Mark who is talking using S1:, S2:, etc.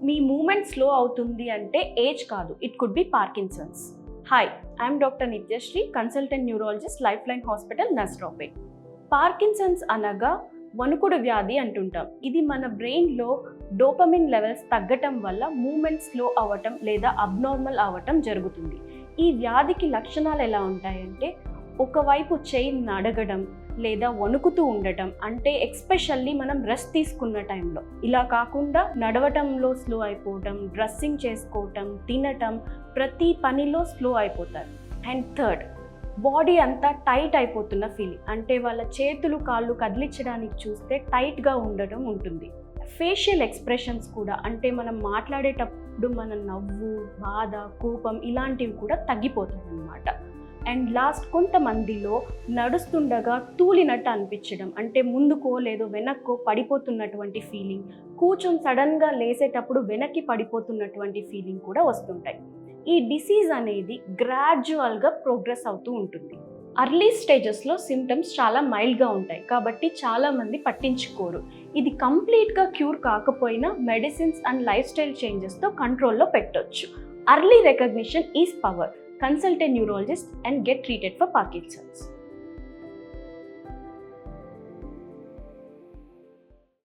S1: మీ moment slow అవుతుంది అంటే age కాదు, it could be Parkinson's. Hi, I'm doctor Nithyasri, consultant neurologist, life line hospital, Nasrapet. Parkinson's అనగా వణుకుడు వ్యాధి అంటుంటాం. ఇది మన బ్రెయిన్లో డోపమిన్ లెవెల్స్ తగ్గటం వల్ల మూమెంట్ స్లో అవ్వటం లేదా అబ్నార్మల్ అవ్వటం జరుగుతుంది. ఈ వ్యాధికి లక్షణాలు ఎలా ఉంటాయంటే ఒకవైపు చెయ్యి నడగడం లేదా వణుకుతూ ఉండటం, అంటే ఎక్స్పెషల్లీ మనం రెస్ట్ తీసుకున్న టైంలో. ఇలా కాకుండా నడవటంలో స్లో అయిపోవటం, డ్రెస్సింగ్ చేసుకోవటం, తినటం, ప్రతి పనిలో స్లో అయిపోతారు. అండ్ థర్డ్, బాడీ అంతా టైట్ అయిపోతున్న ఫీలింగ్, అంటే వాళ్ళ చేతులు కాళ్ళు కదిలించడానికి చూస్తే టైట్గా ఉండటం ఉంటుంది. ఫేషియల్ ఎక్స్ప్రెషన్స్ కూడా, అంటే మనం మాట్లాడేటప్పుడు మన నవ్వు, బాధ, కోపం ఇలాంటివి కూడా తగ్గిపోతాయి అన్నమాట. అండ్ లాస్ట్, కొంతమందిలో నడుస్తుండగా తూలినట్టు అనిపించడం, అంటే ముందుకో లేదో వెనక్కో పడిపోతున్నటువంటి ఫీలింగ్, కూర్చొని సడన్గా లేసేటప్పుడు వెనక్కి పడిపోతున్నటువంటి ఫీలింగ్ కూడా వస్తుంటాయి. ఈ డిసీజ్ అనేది గ్రాడ్యువల్గా ప్రోగ్రెస్ అవుతూ ఉంటుంది. అర్లీ స్టేజెస్లో సిమ్టమ్స్ చాలా మైల్డ్గా ఉంటాయి కాబట్టి చాలామంది పట్టించుకోరు. ఇది కంప్లీట్గా క్యూర్ కాకపోయినా మెడిసిన్స్ అండ్ లైఫ్ స్టైల్ చేంజెస్తో కంట్రోల్లో పెట్టొచ్చు. Early recognition is power. Consult a neurologist and get treated for Parkinson's.